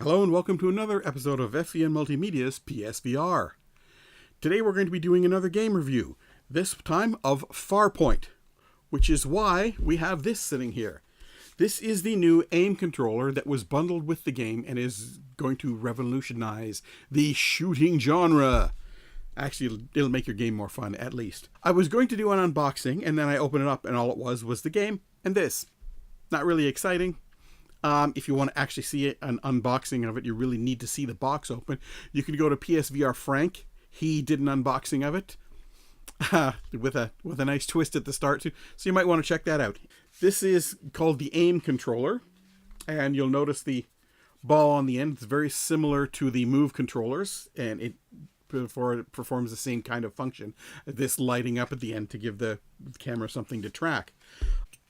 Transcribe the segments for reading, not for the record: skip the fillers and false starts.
Hello and welcome to another episode of FVN Multimedia's PSVR. Today we're going to be doing another game review, this time of Farpoint, which is why we have this sitting here. This is the new aim controller that was bundled with the game and is going to revolutionize the shooting genre. Actually, it'll make your game more fun, at least. I was going to do an unboxing, and then I opened it up, and all it was the game and this. Not really exciting. If you want to actually see an unboxing of it, you really need to see the box open. You can go to PSVR Frank. He did an unboxing of it with a nice twist at the start too. So you might want to check that out. This is called the aim controller, and you'll notice the ball on the end is very similar to the Move controllers, and it performs the same kind of function. This lighting up at the end to give the camera something to track.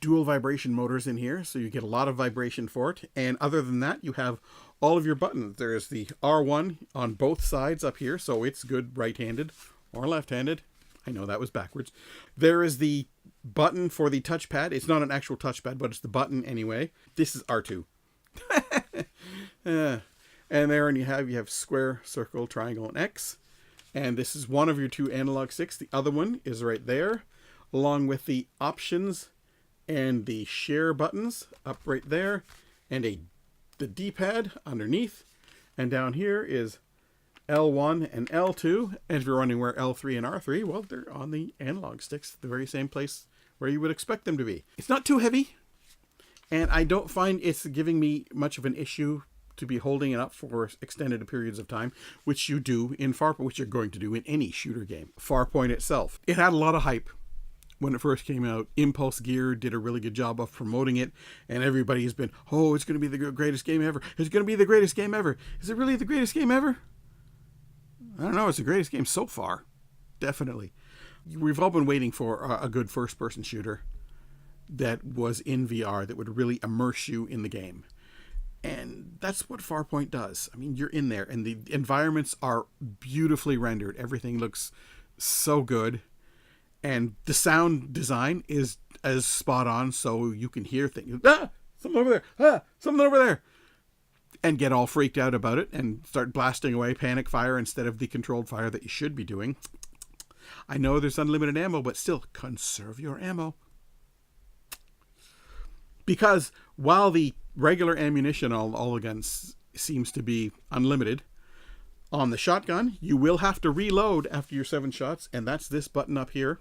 Dual vibration motors in here, so you get a lot of vibration for it. And other than that, you have all of your buttons. There's the R1 on both sides up here, so it's good right-handed or left-handed. I know that was backwards. There is the button for the touchpad. It's not an actual touchpad, but it's the button anyway. This is R2. And there, and you have square, circle, triangle, and X. And this is one of your two analog sticks. The other one is right there, along with the options and the share buttons up right there, and the D-pad underneath. And down here is L1 and L2. And if you're wondering where L3 and R3, well, they're on the analog sticks, the very same place where you would expect them to be. It's not too heavy, and I don't find it's giving me much of an issue to be holding it up for extended periods of time, which you do in Farpoint, which you're going to do in any shooter game. Farpoint itself, it had a lot of hype when it first came out. Impulse Gear did a really good job of promoting it, and everybody's been, oh, it's going to be the greatest game ever. It's going to be the greatest game ever. Is it really the greatest game ever? I don't know. It's the greatest game so far. Definitely. We've all been waiting for a good first-person shooter that was in VR that would really immerse you in the game. And that's what Farpoint does. I mean, you're in there, and the environments are beautifully rendered. Everything looks so good. And the sound design is as spot on, so you can hear things. Ah, something over there. Ah, something over there. And get all freaked out about it and start blasting away panic fire instead of the controlled fire that you should be doing. I know there's unlimited ammo, but still, conserve your ammo. Because while the regular ammunition all guns seems to be unlimited, on the shotgun, you will have to reload after your 7 shots, and that's this button up here.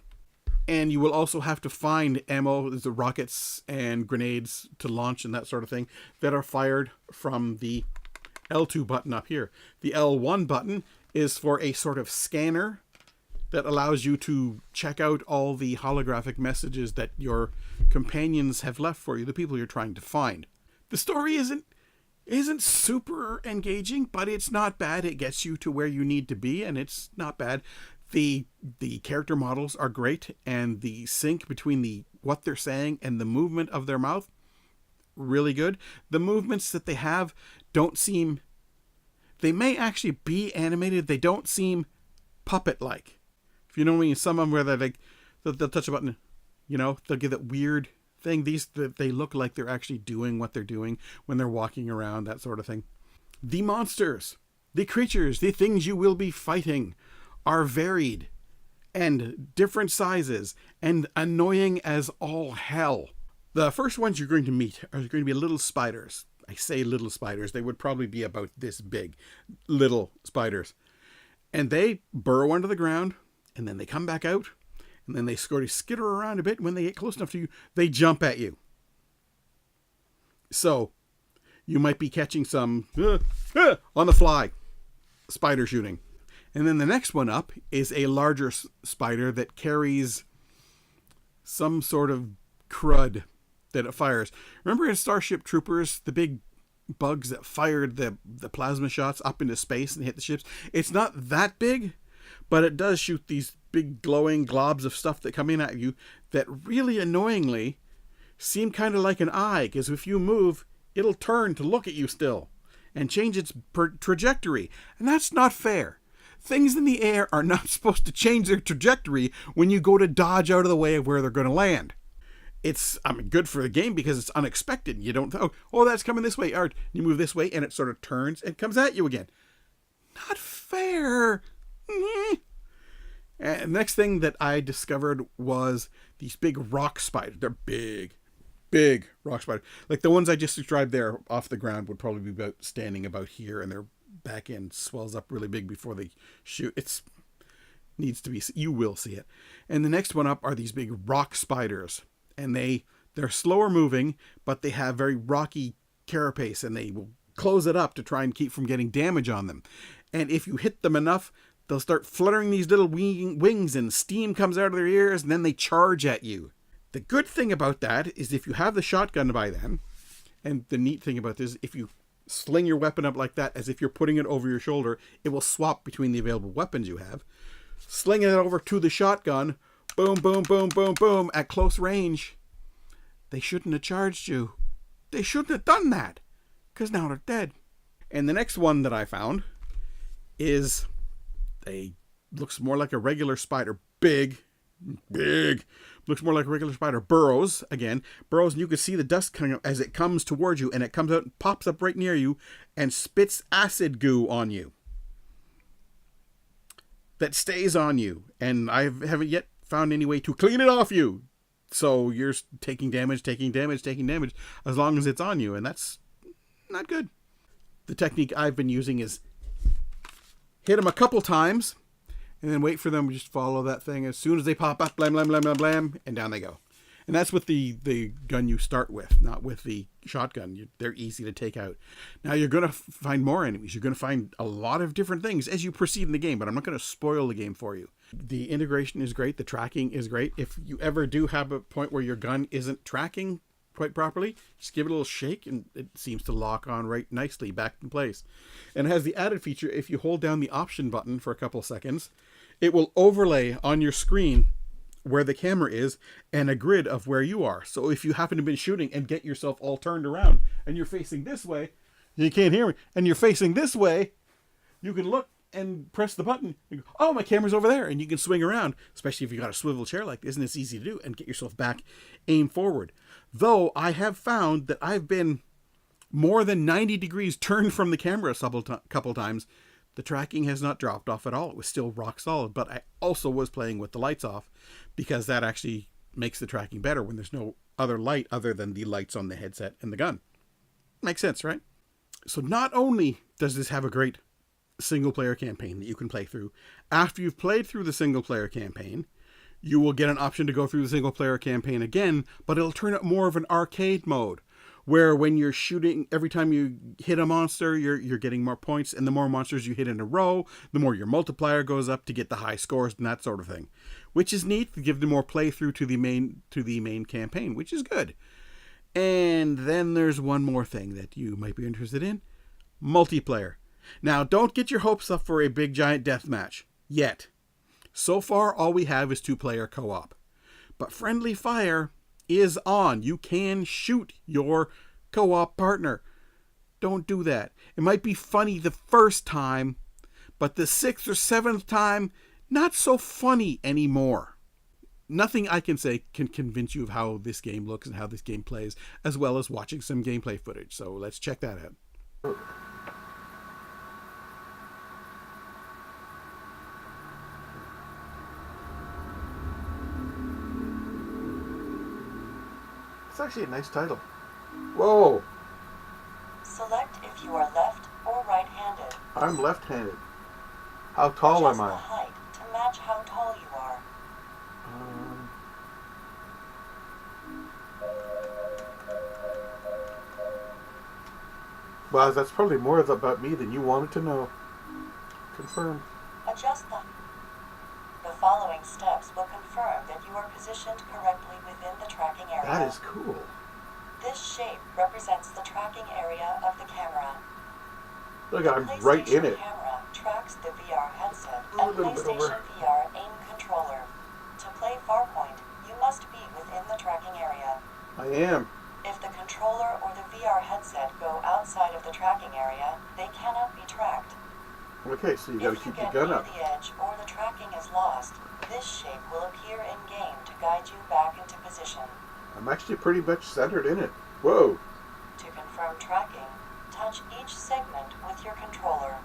And you will also have to find ammo, the rockets and grenades to launch and that sort of thing, that are fired from the L2 button up here. The L1 button is for a sort of scanner that allows you to check out all the holographic messages that your companions have left for you, the people you're trying to find. The story isn't super engaging, but it's not bad. It gets you to where you need to be, and it's not bad. The character models are great, and the sync between what they're saying and the movement of their mouth, really good. The movements that they have don't seem... They may actually be animated. They don't seem puppet-like. If you know what I mean, some of them where they'll touch a button, they'll get that weird thing. They look like they're actually doing what they're doing when they're walking around, that sort of thing. The monsters, the creatures, the things you will be fighting are varied and different sizes and annoying as all hell. The first ones you're going to meet are going to be little spiders. I say little spiders. They would probably be about this big. Little spiders. And they burrow under the ground, and then they come back out, and then they sort of skitter around a bit. When they get close enough to you, they jump at you. So you might be catching some on the fly spider shooting. And then the next one up is a larger spider that carries some sort of crud that it fires. Remember in Starship Troopers, the big bugs that fired the plasma shots up into space and hit the ships? It's not that big, but it does shoot these big glowing globs of stuff that come in at you that really annoyingly seem kind of like an eye, because if you move, it'll turn to look at you still and change its trajectory. And that's not fair. Things in the air are not supposed to change their trajectory when you go to dodge out of the way of where they're going to land. it's good for the game because it's unexpected. You don't oh, that's coming this way. Art, you move this way and it sort of turns and comes at you again. Not fair. And the next thing that I discovered was these big rock spiders. They're big rock spiders. Like the ones I just described there off the ground would probably be standing about here, and their back end swells up really big before they shoot. Needs to be, you will see it. And the next one up are these big rock spiders, and they're slower moving, but they have very rocky carapace, and they will close it up to try and keep from getting damage on them. And if you hit them enough, they'll start fluttering these little wings, and steam comes out of their ears, and then they charge at you. The good thing about that is if you have the shotgun by then, and the neat thing about this is if you sling your weapon up like that as if you're putting it over your shoulder, it will swap between the available weapons you have. Sling it over to the shotgun, boom, boom, boom, boom, boom, at close range. They shouldn't have charged you. They shouldn't have done that, because now they're dead. And the next one that I found is looks more like a regular spider. Big, looks more like a regular spider. Burrows, and you can see the dust coming up as it comes towards you, and it comes out and pops up right near you and spits acid goo on you. That stays on you, and I haven't yet found any way to clean it off you. So you're taking damage as long as it's on you, and that's not good. The technique I've been using is hit them a couple times, and then wait for them to just follow that thing. As soon as they pop up, blam, blam, blam, blam, blam, and down they go. And that's with the gun you start with, not with the shotgun. They're easy to take out. Now you're going to find more enemies. You're going to find a lot of different things as you proceed in the game, but I'm not going to spoil the game for you. The integration is great. The tracking is great. If you ever do have a point where your gun isn't tracking quite properly, just give it a little shake and it seems to lock on right nicely back in place. And it has the added feature, if you hold down the option button for a couple seconds, it will overlay on your screen where the camera is and a grid of where you are. So if you happen to be shooting and get yourself all turned around and you're facing this way, you can't hear me, and you're facing this way, you can look and press the button. You go, oh, my camera's over there, and you can swing around, especially if you got a swivel chair like this, and it's easy to do, and get yourself back, aim forward. Though I have found that I've been more than 90 degrees turned from the camera a couple times. The tracking has not dropped off at all. It was still rock solid, but I also was playing with the lights off because that actually makes the tracking better when there's no other light other than the lights on the headset and the gun. Makes sense, right? So not only does this have a great single-player campaign that you can play through, after you've played through the single-player campaign, you will get an option to go through the single-player campaign again, but it'll turn out more of an arcade mode, where when you're shooting, every time you hit a monster, you're getting more points, and the more monsters you hit in a row, the more your multiplier goes up to get the high scores and that sort of thing, which is neat to give them more playthrough to the main campaign, which is good. And then there's one more thing that you might be interested in: multiplayer. Now, don't get your hopes up for a big giant death match yet. So far, all we have is 2-player co-op, but friendly fire is on. You can shoot your co-op partner. Don't do that. It might be funny the first time, but the 6th or 7th time, not so funny anymore. Nothing I can say can convince you of how this game looks and how this game plays, as well as watching some gameplay footage. So let's check that out. It's actually a nice title. Whoa! Select if you are left or right-handed. I'm left-handed. How tall am I? Adjust the height to match how tall you are. Well, that's probably more about me than you wanted to know. Confirm. Adjust the... The following steps will confirm that you are positioned correctly within the tracking area. That is cool. This shape represents the tracking area of the camera. Look, I'm right in it. The camera tracks the VR headset A and little bit over. PlayStation VR aim controller. To play Farpoint, you must be within the tracking area. I am. If the controller or the VR headset go outside of the tracking area, they cannot be tracked. Okay, so you gotta keep your gun up. If you get near the edge or the tracking is lost, this shape will appear in-game to guide you back into position. I'm actually pretty much centered in it. Whoa. To confirm tracking, touch each segment with your controller.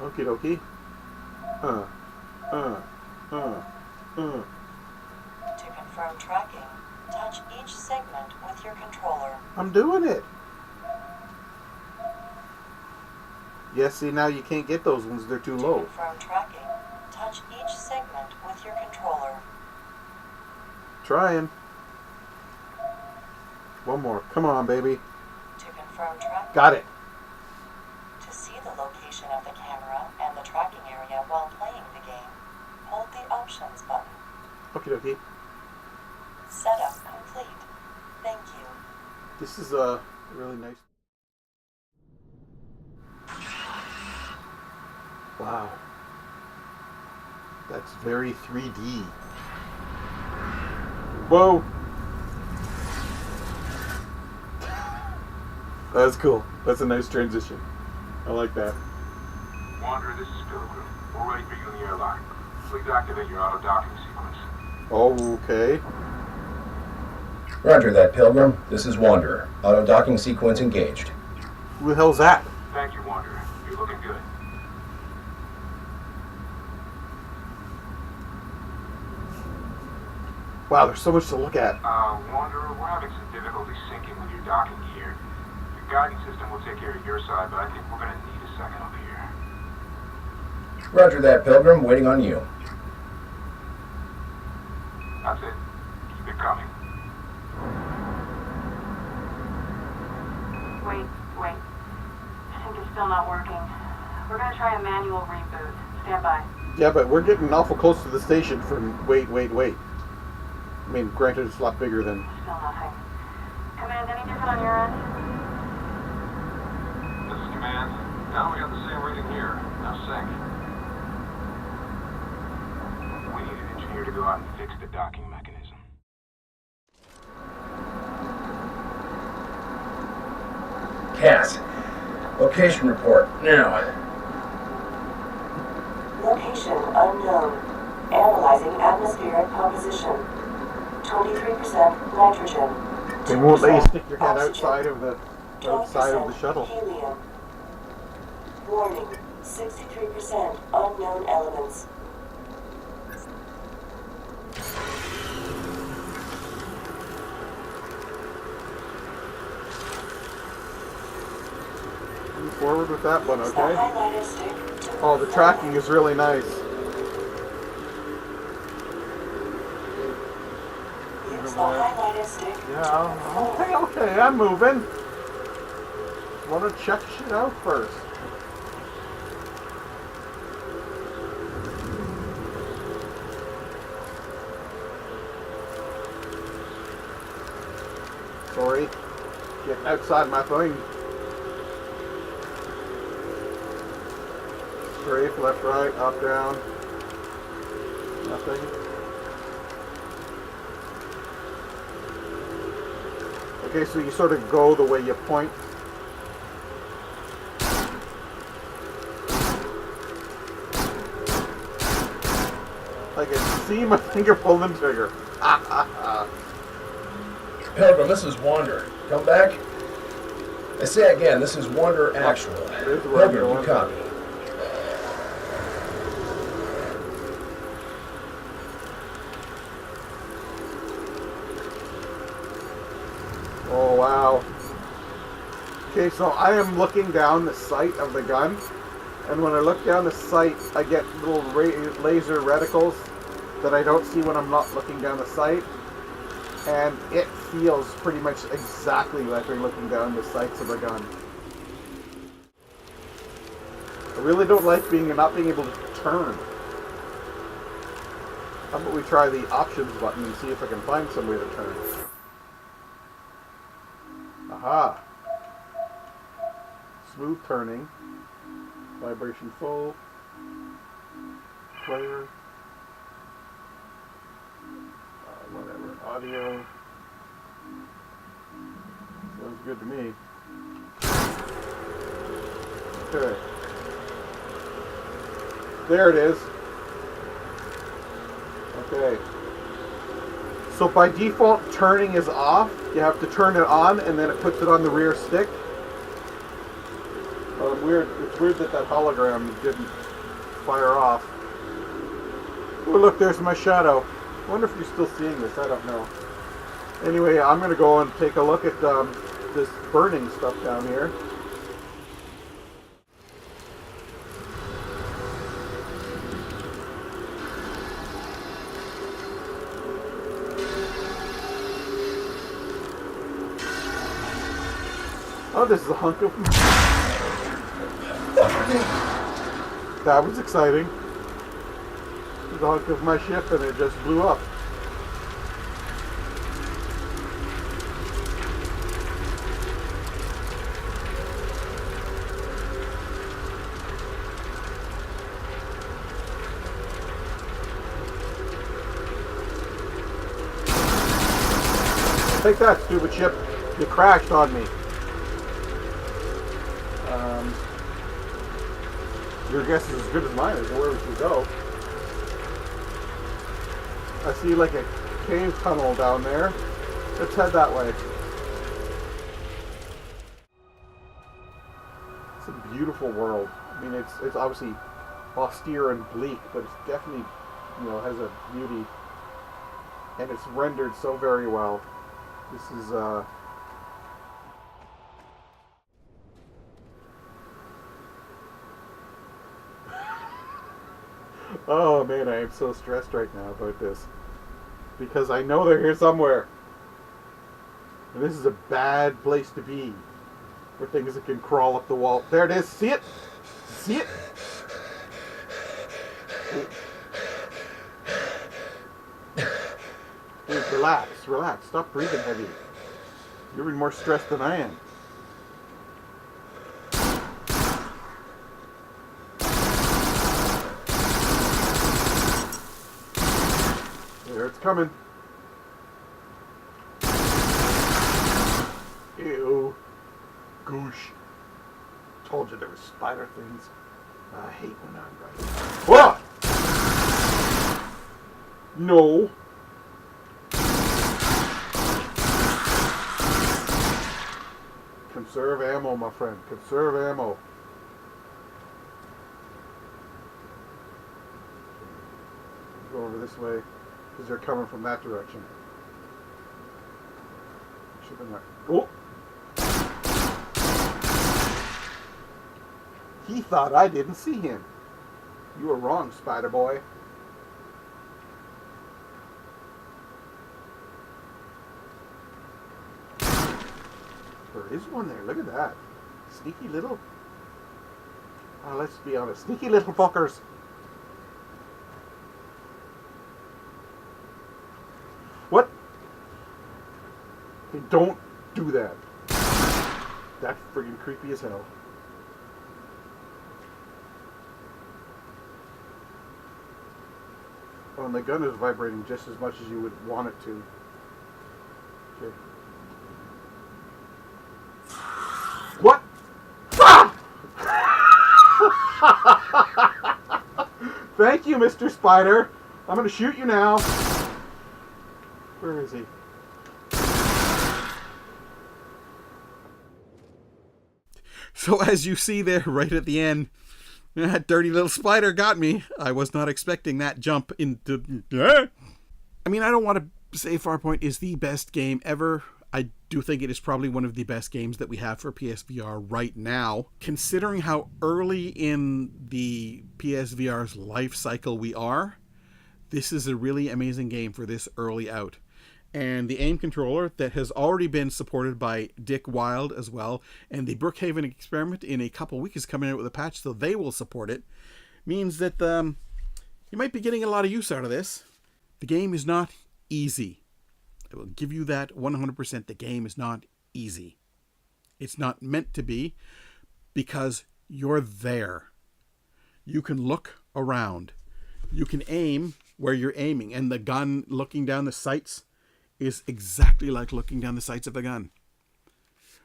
Okie dokie. To confirm tracking, touch each segment with your controller. I'm doing it. Yes, see, now you can't get those ones. They're too low. To confirm tracking, touch each segment with your controller. Trying. One more. Come on, baby. To confirm tracking. Got it. To see the location of the camera and the tracking area while playing the game, hold the Options button. Okie dokie. Setup complete. Thank you. This is really nice. Wow. That's very 3D. Whoa. That's cool. That's a nice transition. I like that. Wanderer, this is Pilgrim. We're ready for you in the airlock. Please activate your auto-docking sequence. Okay. Roger that, Pilgrim. This is Wanderer. Auto-docking sequence engaged. Who the hell's that? Thank you, Wanderer. You're looking good. Wow, there's so much to look at. Wanderer, we're having some difficulty syncing with your docking gear. Your guidance system will take care of your side, but I think we're going to need a second up here. Roger that, Pilgrim. Waiting on you. That's it. Keep it coming. Wait. I think it's still not working. We're gonna try a manual reboot. Stand by. Yeah, but we're getting awful close to the station for wait. I mean, granted, it's a lot bigger than... Still nothing. Command, any different on your end? This is Command. Now we got the same reading here. Now sync. We need an engineer to go out and fix the docking mechanism. Cass. Location report. Now. Location unknown. Analyzing atmospheric composition. 23% nitrogen. They won't let you 2% stick your head oxygen, outside of the 12% shuttle. Helium. Warning, 63% unknown elements. Move forward with that one, Use the okay? highlighter stick to Oh, the move tracking is really nice. forward. Use the highlighter stick Yeah, to move forward. okay, I'm moving. Want to check shit out first. Sorry, getting outside my thing. Strafe, left, right, up, down. Nothing. Okay, so you sort of go the way you point. I can see my finger pulling the trigger. Pilgrim, this is Wanderer. Come back. I say again, this is Wanderer Actual. There's where I'm Pilgrim, going. you copy. Oh, wow. Okay, so I am looking down the sight of the gun, and when I look down the sight, I get little laser reticles that I don't see when I'm not looking down the sight, and it feels pretty much exactly like I'm looking down the sights of a gun. I really don't like not being able to turn. How about we try the options button and see if I can find some way to turn. Aha! Smooth turning. Vibration full. Player. Whatever. Audio. Sounds good to me. Okay. There it is. Okay. So by default, turning is off. You have to turn it on, and then it puts it on the rear stick. Weird. It's weird that hologram didn't fire off. Oh, look, there's my shadow. I wonder if you're still seeing this. I don't know. Anyway, I'm going to go and take a look at this burning stuff down here. Oh, this is a hunk of... That was exciting. This is a hunk of my ship and it just blew up. Take that, stupid ship. You crashed on me. Your guess is as good as mine as to where we should go. I see like a cave tunnel down there. Let's head that way. It's a beautiful world. I mean, it's obviously austere and bleak, but it's definitely, has a beauty. And it's rendered so very well. This is, oh man, I am so stressed right now about this. Because I know they're here somewhere. And this is a bad place to be. For things that can crawl up the wall. There it is. See it? See it? Dude, relax. Relax. Stop breathing heavy. You're even more stressed than I am. There it's coming. Ew. Goosh. Told you there were spider things. I hate when I'm right. Whoa! No. Conserve ammo, my friend. Conserve ammo. Go over this way. Because they're coming from that direction. Should have not. Oh! He thought I didn't see him. You were wrong, Spider Boy. There is one there. Look at that. Sneaky little. Oh, let's be honest. Sneaky little fuckers. What? Hey, don't do that. That's friggin' creepy as hell. Oh, and the gun is vibrating just as much as you would want it to. Okay. What? Ah! Thank you, Mr. Spider. I'm gonna shoot you now. Where is he? So as you see there, right at the end, that dirty little spider got me. I was not expecting that jump into... I mean, I don't want to say Farpoint is the best game ever. I do think it is probably one of the best games that we have for PSVR right now. Considering how early in the PSVR's life cycle we are, this is a really amazing game for this early out. And the aim controller that has already been supported by Dick Wilde as well, and the Brookhaven experiment in a couple weeks is coming out with a patch, so they will support it, means that you might be getting a lot of use out of this. The game is not easy. I will give you that 100%. The game is not easy. It's not meant to be, because you're there. You can look around. You can aim where you're aiming, and the gun looking down the sights is exactly like looking down the sights of a gun.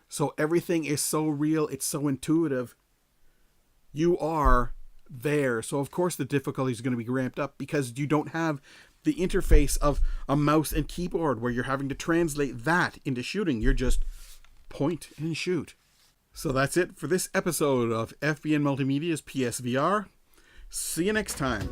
So everything is so real, it's so intuitive. You are there. So of course the difficulty is going to be ramped up because you don't have the interface of a mouse and keyboard where you're having to translate that into shooting. You're just point and shoot. So that's it for this episode of FBN Multimedia's PSVR. See you next time.